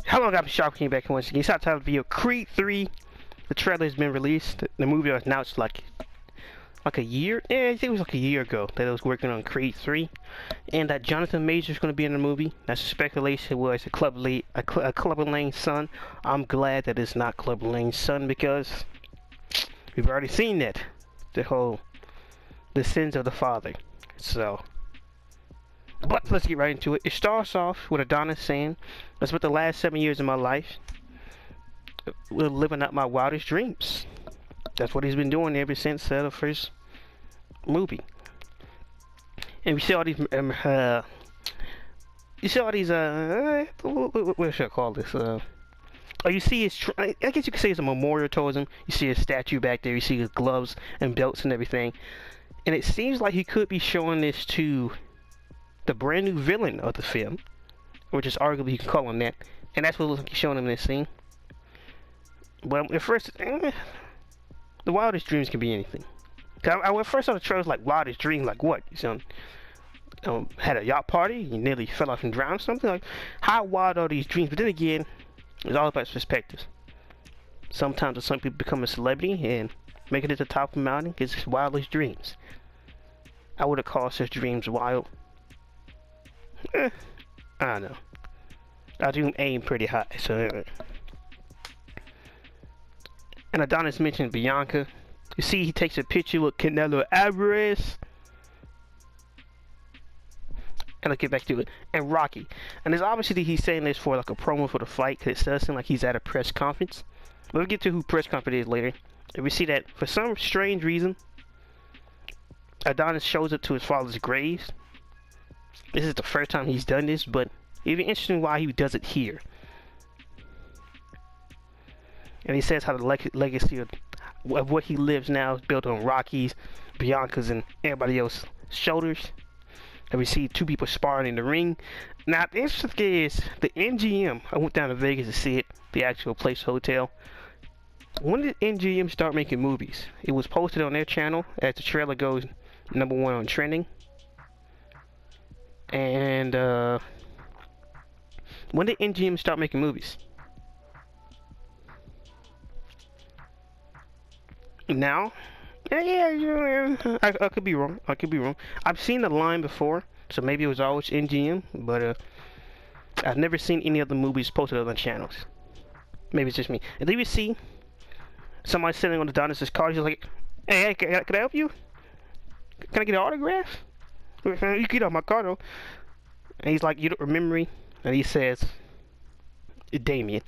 Hello, guys. Sharp came back once again. It's out of the video. Creed 3. The trailer has been released. The movie was announced like a year. Yeah, I think it was like a year ago that I was working on Creed 3, and that Jonathan Majors is going to be in the movie. That's the speculation was a Clubber Lang's son. I'm glad that it's not Clubber Lang's son because we've already seen that. The sins of the father. So. But let's get right into it. It starts off with Adonis saying, "I spent the last 7 years of my life living out my wildest dreams." That's what he's been doing ever since the first movie. And we see all these, what should I call this? Oh, you see his, I guess you could say it's a memorial towards him. You see his statue back there. You see his gloves and belts and everything. And it seems like he could be showing this to the brand new villain of the film, which is arguably you can call him that, and that's what it looks like he's showing him in this scene. But at first, the wildest dreams can be anything. I first saw the trailer, like wildest dreams, like what? You had a yacht party, you nearly fell off and drowned, something like. How wild are these dreams? But then again, it's all about perspectives. Sometimes some people become a celebrity and make it to the top of the mountain because it's wildest dreams. I would have called such dreams wild. I don't know. I do aim pretty high, so. And Adonis mentioned Bianca. You see, he takes a picture with Canelo Alvarez. And I'll get back to it. And Rocky. And it's obviously he's saying this for like a promo for the fight, because it does seem like he's at a press conference. But we'll get to who press conference is later. And we see that for some strange reason, Adonis shows up to his father's grave. This is the first time he's done this, but it'd be interesting why he does it here. And he says how the legacy of what he lives now is built on Rocky's, Bianca's, and everybody else's shoulders. And we see two people sparring in the ring. Now, the interesting thing is, the MGM, I went down to Vegas to see it, the actual place hotel. When did MGM start making movies? It was posted on their channel as the trailer goes #1 on trending. And when did MGM start making movies? Now? Yeah, I could be wrong. I could be wrong. I've seen the line before, so maybe it was always MGM, but I've never seen any other movies posted on the channels. Maybe it's just me. And then you see somebody sitting on Adonis's car. He's like, "Hey, can I help you? Can I get an autograph? You can get off my car though." And he's like, "You don't remember me?" And he says, "Damien."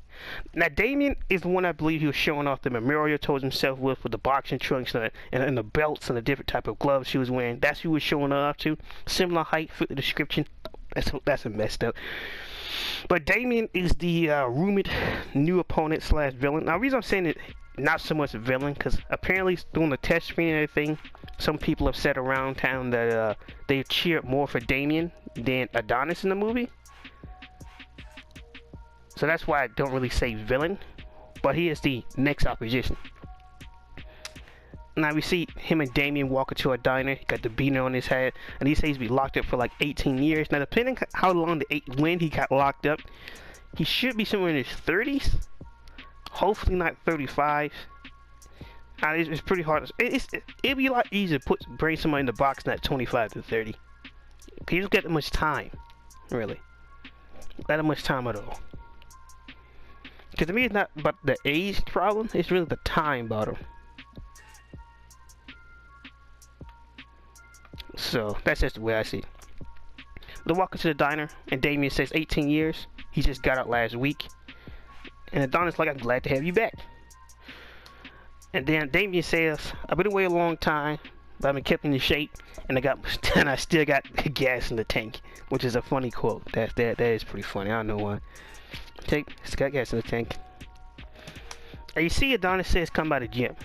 Now Damien is the one I believe he was showing off the memorial towards himself with the boxing trunks and the belts and the different type of gloves she was wearing. That's who he was showing off to. Similar height, fit the description. That's a messed up. But Damien is the rumored new opponent / villain. Now the reason I'm saying it, not so much a villain, because apparently doing the test screen and everything, some people have said around town that they cheered more for Damien than Adonis in the movie. So that's why I don't really say villain, but he is the next opposition. Now we see him and Damien walk into a diner. He got the beater on his head, and he says he's been locked up for like 18 years. Now depending how long when he got locked up, he should be somewhere in his 30s. Hopefully not 35. It's pretty hard. It'd be a lot easier to bring somebody in the box not 25 to 30. He don't get that much time, really. Not that much time at all. Because to me, it's not about the age problem. It's really the time about him. So that's just the way I see it. They walk into the diner, and Damien says 18 years. He just got out last week. And Adonis like, "I'm glad to have you back." And then Damien says, "I've been away a long time, but I've been kept in shape, and I still got gas in the tank," which is a funny quote. That is pretty funny. I don't know why. It's got gas in the tank. And you see Adonis says come by the gym.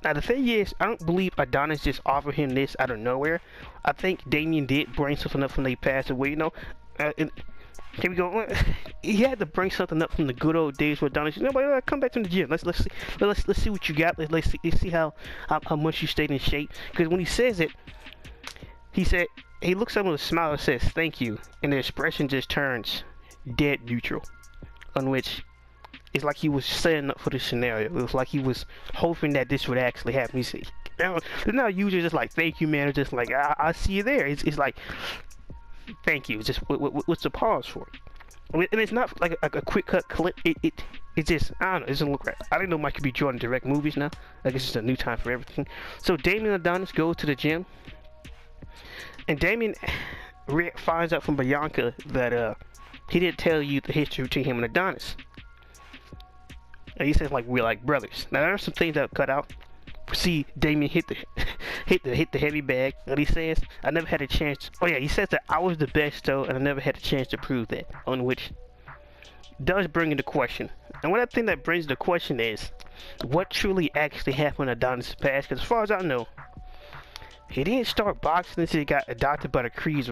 Now the thing is, I don't believe Adonis just offered him this out of nowhere. I think Damien did bring something up from they passed away, you know. Here we go. He had to bring something up from the good old days with Adonis. But come back to the gym. Let's see what you got. Let's see how much you stayed in shape. Because when he says it, he said he looks up with a smile and says thank you, and the expression just turns dead neutral. on which it's like he was setting up for the scenario. It was like he was hoping that this would actually happen. He said, it's not usually just like, thank you, man. It's just like, I'll see you there. It's like, thank you. It's just, what's the pause for? And it's not like a quick cut clip. It just, I don't know, it doesn't look right. I didn't know Michael B. Jordan direct movies now. I guess it's a new time for everything. So Damien Adonis goes to the gym. And Damien finds out from Bianca that he didn't tell you the history between him and Adonis. And he says like we're like brothers. Now there's some things that cut out. See Damien hit the heavy bag, and he says I never had a chance. Oh yeah, he says that I was the best though, and I never had a chance to prove that. On which does bring into question. And one thing that brings into question is what truly actually happened in Adonis' past. Because as far as I know, he didn't start boxing until he got adopted by the Creed's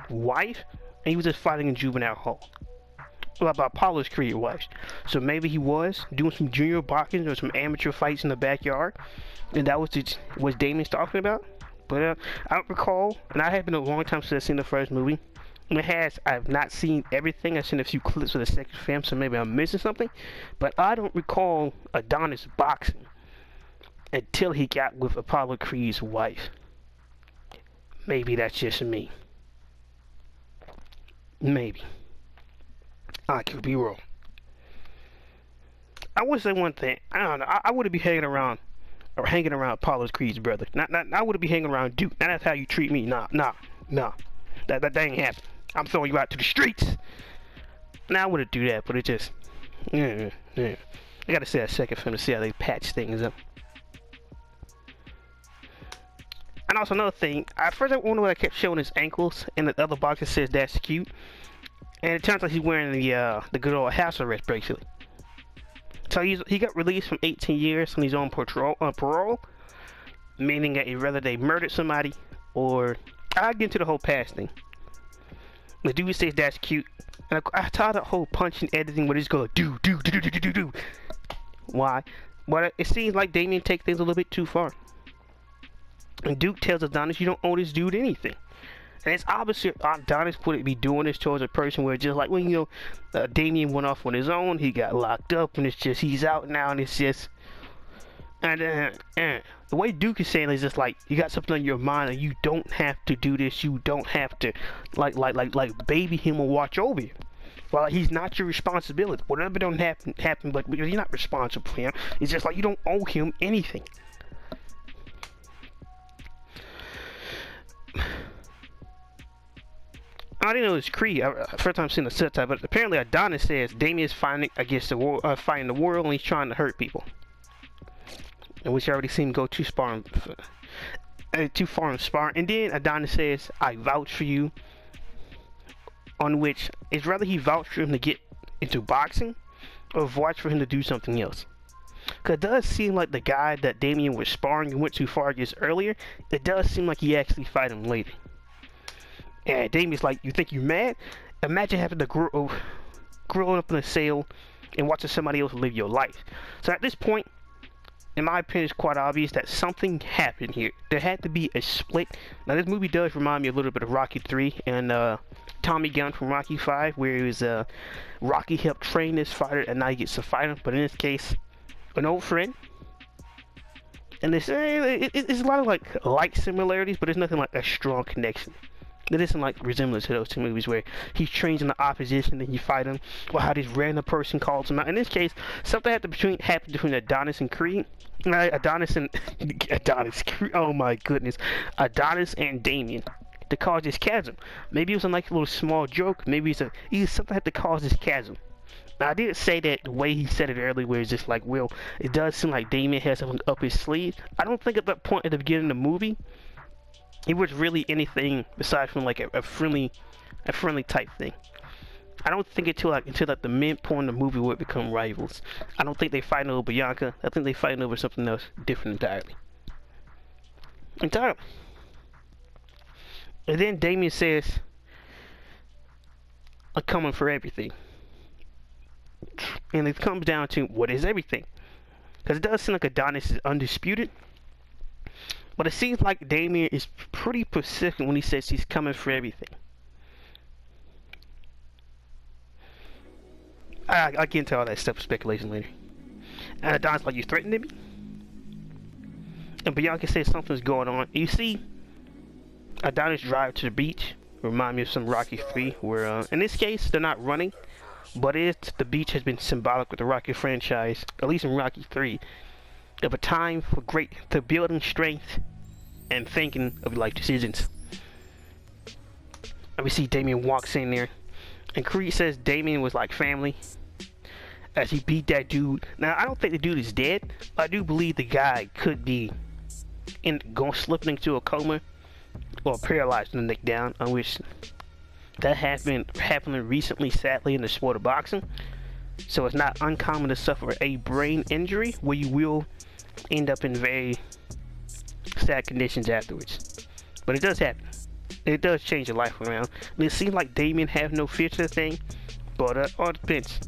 wife, and he was just fighting in juvenile hall. Well, about Apollo's Creed wife. So maybe he was doing some junior boxing or some amateur fights in the backyard, and that was what Damien's talking about. But I don't recall, and I have been a long time since I've seen the first movie. And I've not seen everything. I've seen a few clips of the second film, so maybe I'm missing something. But I don't recall Adonis boxing until he got with Apollo Creed's wife. Maybe that's just me. Maybe. I could be wrong. I would say one thing. I don't know. I wouldn't be hanging around Apollo Creed's brother. I wouldn't be hanging around Duke. Now that's how you treat me. Nah. That ain't happen. I'm throwing you out to the streets. Now I wouldn't do that, but it just, yeah. I gotta see that second film to see how they patch things up. And also another thing, at first I wonder why I kept showing his ankles, and the other box that says that's cute. And it turns out he's wearing the good old house arrest bracelet. So he got released from 18 years and he's on parole, meaning that whether they murdered somebody or I'll get into the whole past thing. The dude says that's cute, and I tired of the whole punching editing where he's going do. Why? Well, it seems like Damien takes things a little bit too far. And Duke tells Adonis, you don't owe this dude anything. And it's obviously Adonis wouldn't be doing this towards a person where just like when Damien went off on his own, he got locked up, and it's just he's out now, and it's just and the way Duke is saying is just like you got something on your mind, and you don't have to do this. You don't have to like baby him or watch over you. Well, he's not your responsibility. Whatever don't happen, but because you're not responsible for him, it's just like you don't owe him anything. I didn't know it was Creed. First time seeing the subtitle, but apparently Adonis says Damien is fighting against the war, fighting the world, and he's trying to hurt people. And which I already seen go too far in sparring. And then Adonis says, "I vouch for you." On which it's rather he vouched for him to get into boxing, or vouch for him to do something else. Cause it does seem like the guy that Damien was sparring and went too far against earlier. It does seem like he actually fight him later. And Damien's like, you think you're mad? Imagine having to grow up in a cell and watching somebody else live your life. So at this point, in my opinion, it's quite obvious that something happened here. There had to be a split. Now this movie does remind me a little bit of Rocky 3 and Tommy Gunn from Rocky 5, where it was Rocky helped train this fighter and now he gets to fight him. But in this case, an old friend. And it's a lot of like similarities, but it's nothing like a strong connection. There isn't like resemblance to those two movies where he trains in the opposition and you fight him, or how this random person calls him out. In this case, something happened between Adonis and Creed. Adonis and oh my goodness, Adonis and Damien to cause this chasm. Maybe it was a nice little small joke. Maybe it's something had to cause this chasm. Now I didn't say that the way he said it earlier, where it's just like, well, it does seem like Damien has something up his sleeve. I don't think at that point at the beginning of the movie it was really anything aside from like a friendly type thing. I don't think until the midpoint of the movie would become rivals. I don't think they fighting over Bianca. I think they fighting over something else different entirely. And then Damien says, "I'm coming for everything." And it comes down to what is everything? Because it does seem like Adonis is undisputed. But it seems like Damien is pretty specific when he says he's coming for everything. I get into all that stuff speculation later. And Adonis like, you threatening me? And Bianca says something's going on. You see Adonis drive to the beach. Remind me of some Rocky 3 where in this case they're not running, but the beach has been symbolic with the Rocky franchise, at least in Rocky 3, of a time to building strength and thinking of life decisions. And we see Damien walks in there, and Creed says Damien was like family as he beat that dude. Now I don't think the dude is dead, but I do believe the guy could be slipping into a coma or paralyzed from the neck down, on which that has been happening recently, sadly, in the sport of boxing. So it's not uncommon to suffer a brain injury where you will end up in very sad conditions afterwards. But it does happen. It does change your life around. And it seems like Damien have no fear to the thing, but all depends.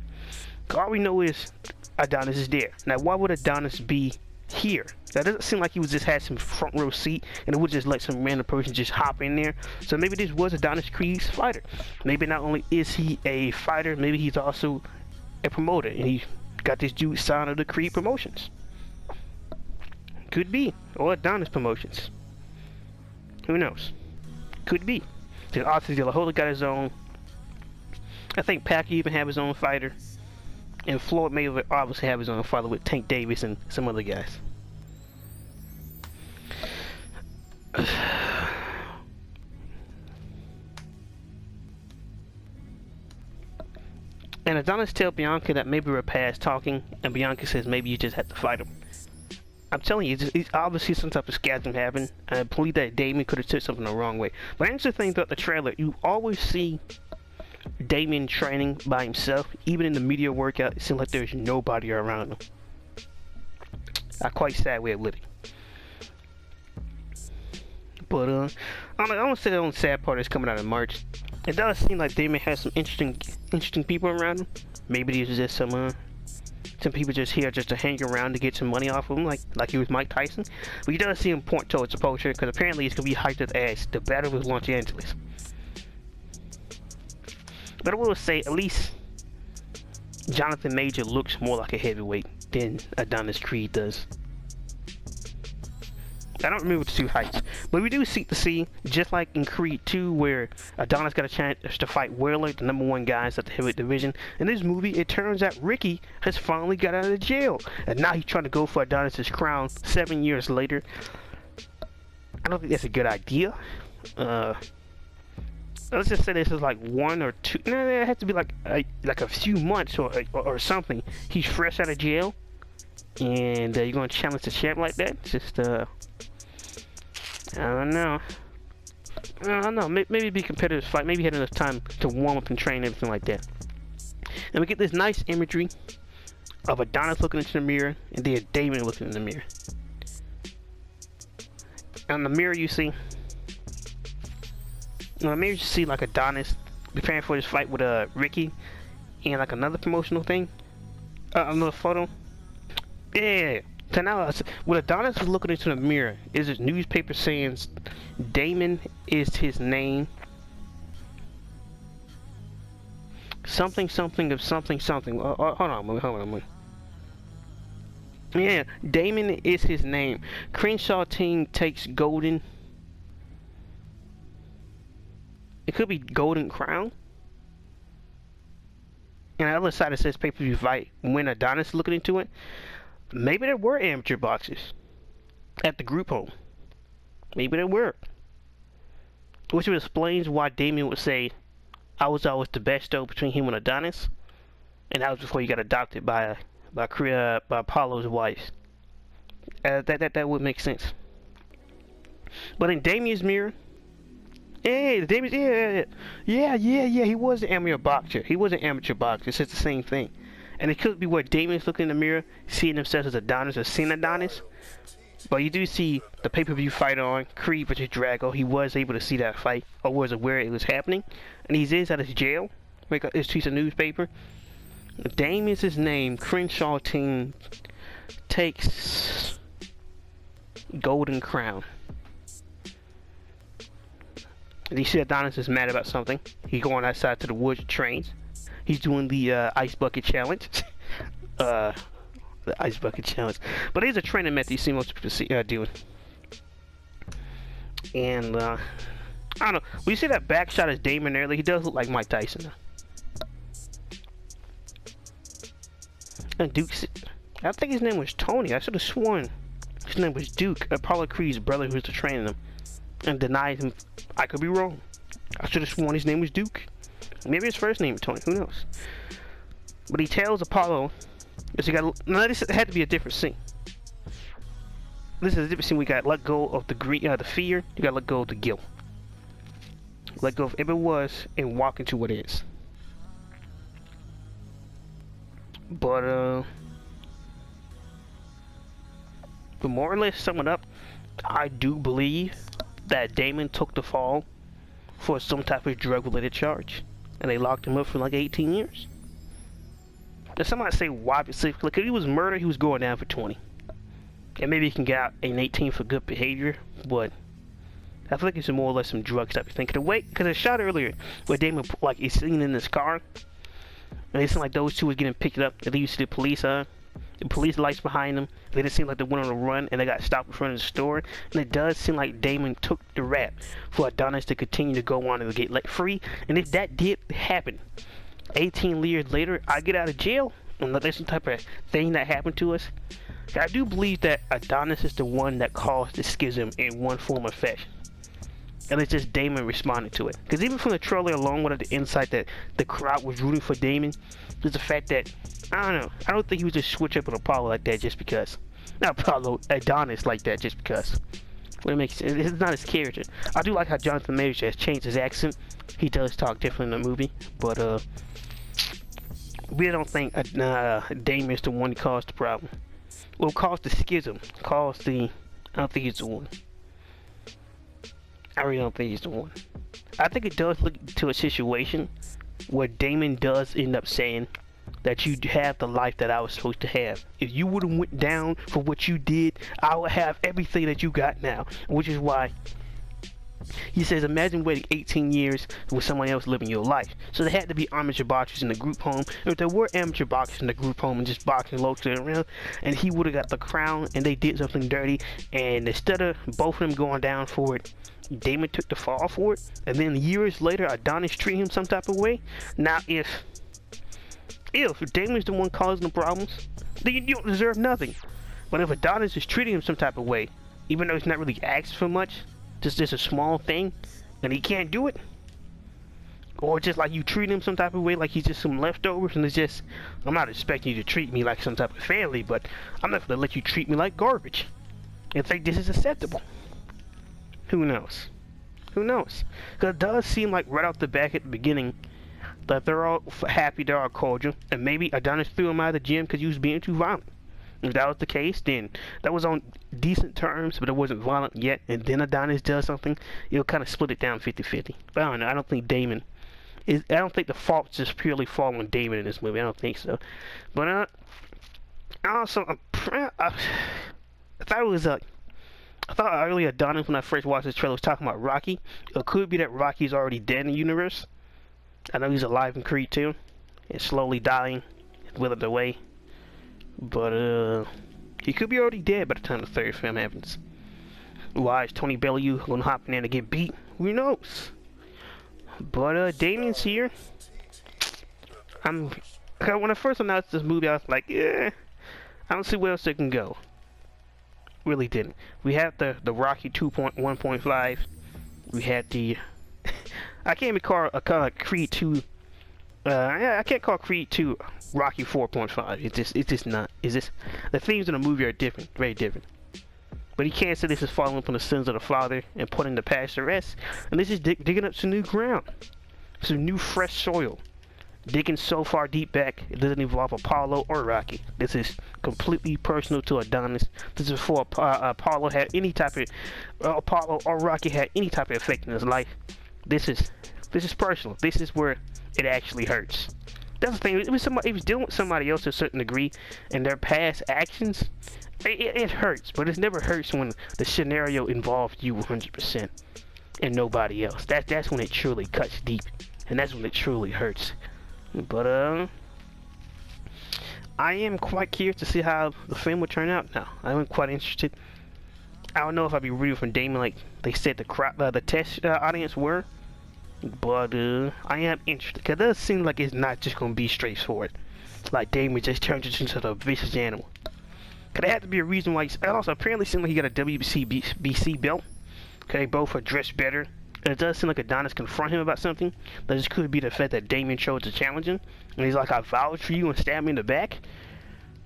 All we know is Adonis is there. Now, why would Adonis be here? That doesn't seem like he was just had some front row seat and it would just let some random person just hop in there. So maybe this was Adonis Creed's fighter. Maybe not only is he a fighter, maybe he's also a promoter and he got this dude signed to the Creed Promotions. Could be. Or Adonis Promotions. Who knows? Could be. Because Austin De La Hoya got his own. I think Pac even have his own fighter. And Floyd Mayweather obviously have his own fighter with Tank Davis and some other guys. And Adonis tells Bianca that maybe we're past talking, and Bianca says maybe you just have to fight him. I'm telling you, it's obviously some type of schism happened, and I believe that Damien could have took something the wrong way. But here's the thing about the trailer, you always see Damien training by himself. Even in the media workout, it seems like there's nobody around him. A quite sad way of living. But I don't say the only sad part is coming out in March. It does seem like Damien has some interesting people around him. Maybe these are just some people just here just to hang around to get some money off of him, like he was Mike Tyson. But he does see him point towards the poster because apparently it's gonna be hyped as the Battle of Los Angeles. But I will say, at least Jonathan Major looks more like a heavyweight than Adonis Creed does. I don't remember the two heights, but we do see, just like in Creed 2, where Adonis got a chance to fight Wheeler, the #1 guys at the heavyweight division. In this movie, it turns out Ricky has finally got out of jail, and now he's trying to go for Adonis's crown 7 years later. I don't think that's a good idea. Let's just say this is like 1 or 2. No, it has to be like a few months or something. He's fresh out of jail, and you're gonna challenge the champ like that? It's just I don't know. Maybe it'd be a competitive fight. Maybe he had enough time to warm up and train, everything like that. And we get this nice imagery of Adonis looking into the mirror and then Damien looking in the mirror. And in the mirror you see, like Adonis preparing for his fight with Ricky, and like another promotional thing, another photo. Yeah. So now, when Adonis is looking into the mirror, is his newspaper saying Damon is his name? Something of something. Hold on. Yeah, Damon is his name. Crenshaw team takes Golden. It could be Golden Crown. And on the other side it says pay-per-view fight when Adonis is looking into it. Maybe there were amateur boxers at the group home. Maybe there were. Which explains why Damien would say, I was always the best though between him and Adonis. And that was before he got adopted by Apollo's wife. That would make sense. But in Damien's mirror, he was an amateur boxer. It's just the same thing. And it could be where Damien's looking in the mirror, seeing himself as Adonis or seeing Adonis. But you do see the pay-per-view fight on, Creed vs. Drago. He was able to see that fight, or was aware it was happening. And he is at his jail. It's piece of newspaper. Damien's his name. Crenshaw team takes Golden Crown. And you see Adonis is mad about something. He's going outside to the woods, trains. He's doing the ice bucket challenge. The ice bucket challenge. But there's a training method you see most people doing. And I don't know. When you see that back shot as Damon earlier, he does look like Mike Tyson. And Duke, I think his name was Tony. I should have sworn his name was Duke, Apollo Creed's brother who was training him, and denied him. I could be wrong. I should have sworn his name was Duke. Maybe his first name was Tony. Who knows? But he tells Apollo, because he got. Now this had to be a different scene. This is a different scene. We got let go of the fear. You got to let go of the guilt. Let go of whatever it was and walk into what is. But more or less sum it up, I do believe that Damon took the fall for some type of drug-related charge, and they locked him up for like 18 years. Now somebody say why specifically? Because he was murdered, he was going down for 20. And maybe he can get out an 18 for good behavior, but I think it's more or less some drug stuff. You're thinking the way, because I shot earlier where Damon like is sitting in this car, and it seemed like those two was getting picked up. And they used to the police, the police lights behind them. They didn't seem like they went on a run, and they got stopped in front of the store. And it does seem like Damon took the rap for Adonis to continue to go on and get let free. And if that did happen, 18 years later, I get out of jail, and there's some type of thing that happened to us. I do believe that Adonis is the one that caused the schism in one form or fashion. And it's just Damon responding to it. Because even from the trailer alone, one of the insight that the crowd was rooting for Damon is the fact that, I don't know, I don't think he would just switch up with Apollo like that just because. Not Apollo, Adonis like that just because. Well, it makes sense. It's not his character. I do like how Jonathan Majors has changed his accent. He does talk different in the movie, but we don't think Damon is the one who caused the problem. Well, caused the schism. I don't think he's the one. I really don't think he's the one. I think it does look to a situation where Damon does end up saying that you have the life that I was supposed to have. If you would have went down for what you did, I would have everything that you got now. Which is why he says, imagine waiting 18 years with someone else living your life. So there had to be amateur boxers in the group home. If there were amateur boxers in the group home and just boxing locally around, and he would have got the crown and they did something dirty, and instead of both of them going down for it, Damon took the fall for it, and then years later Adonis treated him some type of way. Now if Damon's the one causing the problems, then you don't deserve nothing. But if Adonis is treating him some type of way, even though he's not really asked for much, just a small thing, and he can't do it, or just like you treat him some type of way like he's just some leftovers, and it's just, I'm not expecting you to treat me like some type of family, but I'm not gonna let you treat me like garbage and think this is acceptable. Who knows? Who knows? Because it does seem like right off the back at the beginning that they're all happy, they're all cordial, and maybe Adonis threw him out of the gym because he was being too violent. If that was the case, then that was on decent terms, but it wasn't violent yet, and then Adonis does something, it'll kind of split it down 50-50. But I don't know, I don't think Damon is, I don't think the faults just purely fall on Damon in this movie, I don't think so. But also, I thought it was I thought earlier Adonis, when I first watched this trailer, was talking about Rocky. It could be that Rocky's already dead in the universe. I know he's alive in Creed 2, and slowly dying, withered away. But he could be already dead by the time the third film happens. Why is Tony Bellew gonna hop in there to get beat? Who knows? But Damien's here. When I first announced this movie, I was like, yeah, I don't see where else it can go. Really didn't. We had the Rocky 2.1.5. We had the I can't even call Creed 2. I can't call Creed 2 Rocky 4.5. It's just not. It's just the themes in the movie are different, very different. But he can't say this is following from the sins of the father and putting the past to rest. And this is digging up some new ground, some new fresh soil. Digging so far deep back, it doesn't involve Apollo or Rocky. This is completely personal to Adonis. This is before Apollo had any type of Apollo or Rocky had any type of effect in his life. This is personal. This is where it actually hurts. That's the thing. It was dealing with somebody else to a certain degree, and their past actions. It hurts, but it never hurts when the scenario involves you 100% and nobody else. That's when it truly cuts deep, and that's when it truly hurts. But I am quite curious to see how the film will turn out now. I'm quite interested. I don't know if I'll be rooting for Damon like they said the test audience were, but I am interested because it does seem like it's not just going to be straightforward. Like Damon just turns into a vicious animal. Cause there had to be a reason why. It also apparently seemed like he got a WBC belt. Okay, both are dressed better. And it does seem like Adonis confront him about something. That just could be the fact that Damien chose to challenge him. And he's like, I vouch for you, and stab me in the back.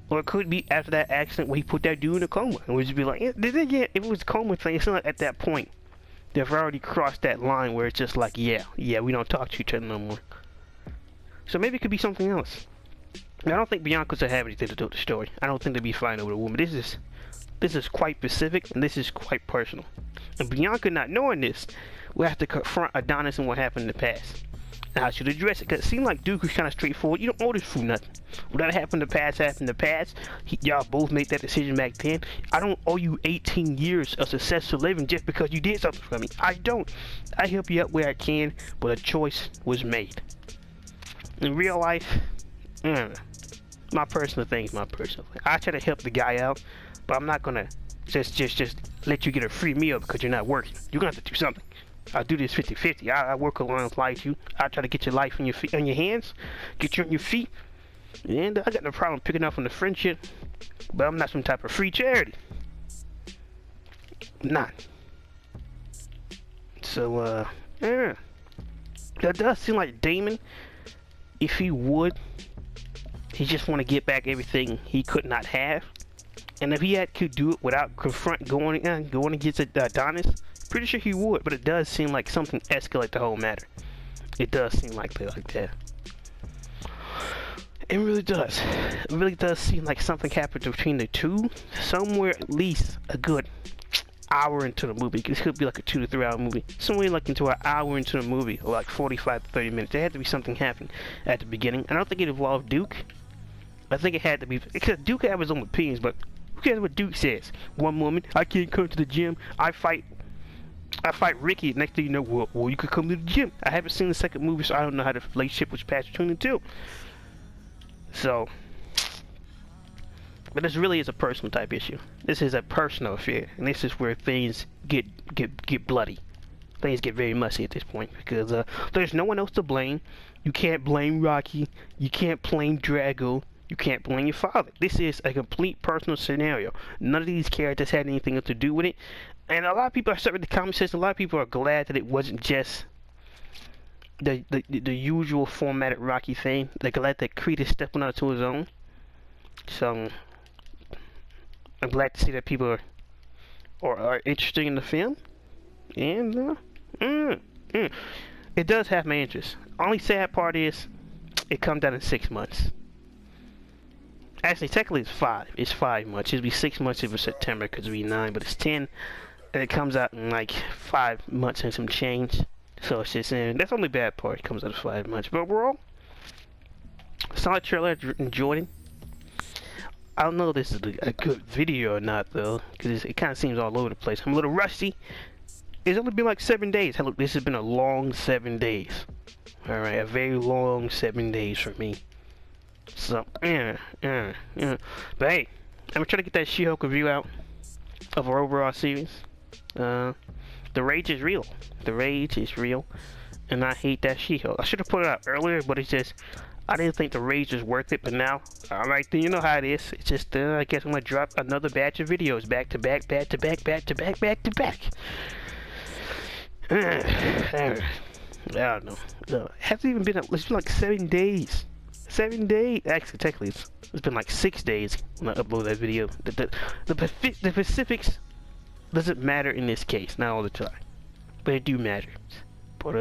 Or it could be after that accident where he put that dude in a coma. And we'd just be like, if it was a coma thing, it seemed like at that point, they've already crossed that line where it's just like, yeah, we don't talk to each other no more. So maybe it could be something else. I don't think Bianca's will have anything to do with the story. I don't think they'll be fine over the woman. This is quite specific, and this is quite personal. And Bianca not knowing this, will have to confront Adonis and what happened in the past. And how she should address it, because it seemed like Duke was kind of straightforward. You don't owe this fool nothing. Whatever happened in the past happened in the past. Y'all both made that decision back then. I don't owe you 18 years of successful living just because you did something for me. I don't. I help you out where I can, but a choice was made. In real life, my personal thing is my personal thing. I try to help the guy out, but I'm not gonna just let you get a free meal because you're not working. You're gonna have to do something. I do this 50-50. I work alongside you. I try to get your life on your feet, on your hands, get you on your feet. And I got no problem picking up on the friendship, but I'm not some type of free charity. Not. So yeah, that does seem like Damon. If he would, he just want to get back everything he could not have. And if he could do it without going against Adonis, pretty sure he would. But it does seem like something escalate the whole matter. It does seem like that. It really does. It really does seem like something happened between the two. Somewhere at least a good hour into the movie. This could be like a 2 to 3 hour movie. Somewhere like into an hour into the movie, or like 45 to 30 minutes. There had to be something happen at the beginning. I don't think it involved Duke. I think it had to be, because Duke had his own opinions, but who cares what Duke says? One moment, I can't come to the gym. I fight Ricky. Next thing you know, well, you could come to the gym. I haven't seen the second movie, so I don't know how the relationship was passed between the two. So, but this really is a personal type issue. This is a personal affair, and this is where things get bloody. Things get very messy at this point, because there's no one else to blame. You can't blame Rocky. You can't blame Drago. You can't blame your father. This is a complete personal scenario. None of these characters had anything to do with it. And a lot of people are starting the comment section. A lot of people are glad that it wasn't just the usual formatted Rocky thing. They're glad that Creed is stepping out to his own. So I'm glad to see that people are interested in the film. And it does have my interest. Only sad part is it comes out in 6 months. Actually, technically it's 5. It's 5 months. It'll be 6 months if it's September, because it'll be 9, but it's 10. And it comes out in like 5 months and some change. So it's just, that's the only bad part. It comes out in 5 months. But overall, solid trailer. Enjoyed it. I don't know if this is a good video or not, though, because it kind of seems all over the place. I'm a little rusty. It's only been like 7 days. Hello, this has been a long 7 days. Alright, a very long 7 days for me. So, yeah. But hey, I'm gonna try to get that She-Hulk review out of our overall series. The rage is real. The rage is real. And I hate that She-Hulk. I should have put it out earlier, but it's just, I didn't think the rage was worth it. But now, alright, then you know how it is. It's just, I guess I'm gonna drop another batch of videos back to back. I don't know. It hasn't even been, it's been like 7 days. 7 days. Actually, technically, it's been like 6 days when I upload that video. The specifics doesn't matter in this case, not all the time, but it do matter. But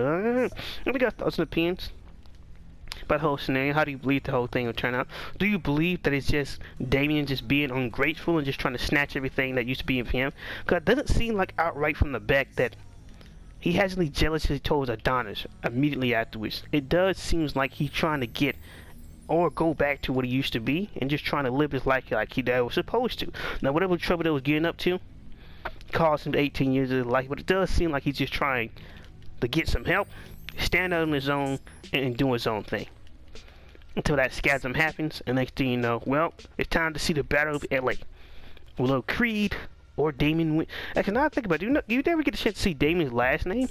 we got thoughts and opinions about the whole scenario. How do you believe the whole thing will turn out? Do you believe that it's just Damien just being ungrateful and just trying to snatch everything that used to be in him? Because it doesn't seem like outright from the back that he has any jealousy towards Adonis immediately afterwards. It does seem like he's trying to get or go back to what he used to be and just trying to live his life like he was supposed to. Now, whatever trouble that was getting up to caused him 18 years of his life, but it does seem like he's just trying to get some help, stand out on his own, and do his own thing. until that schism happens, and next thing you know, well, it's time to see the Battle of LA. Will Creed or Damien win? Actually, now I think about it, you never get a chance to see Damien's last name?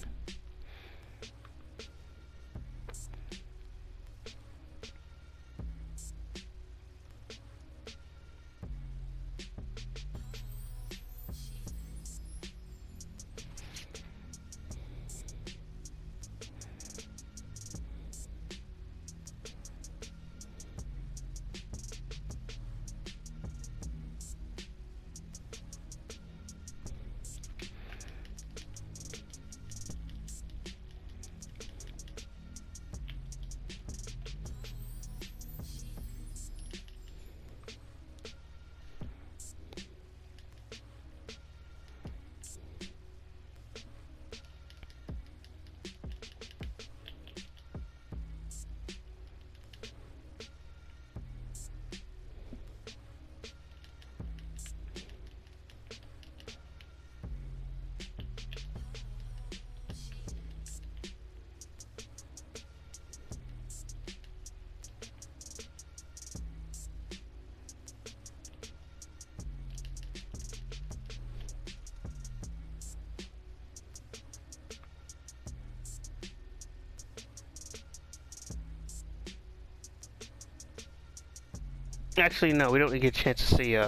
Actually, no, we don't get a chance to see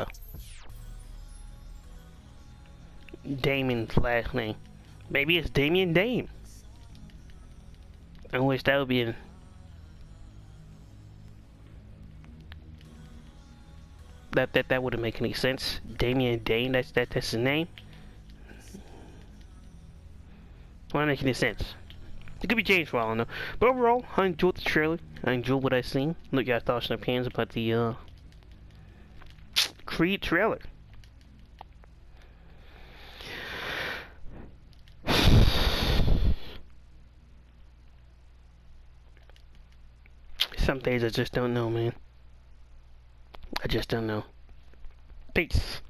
Damien's last name. Maybe it's Damien Dame. I wish that would be in. That wouldn't make any sense. Damien Dame, that's his name. Wouldn't make any sense. It could be changed for all I know. But overall, I enjoyed the trailer. I enjoyed what I seen. Look, y'all thoughts and opinions about the Creed trailer. Some days I just don't know, man. I just don't know. Peace.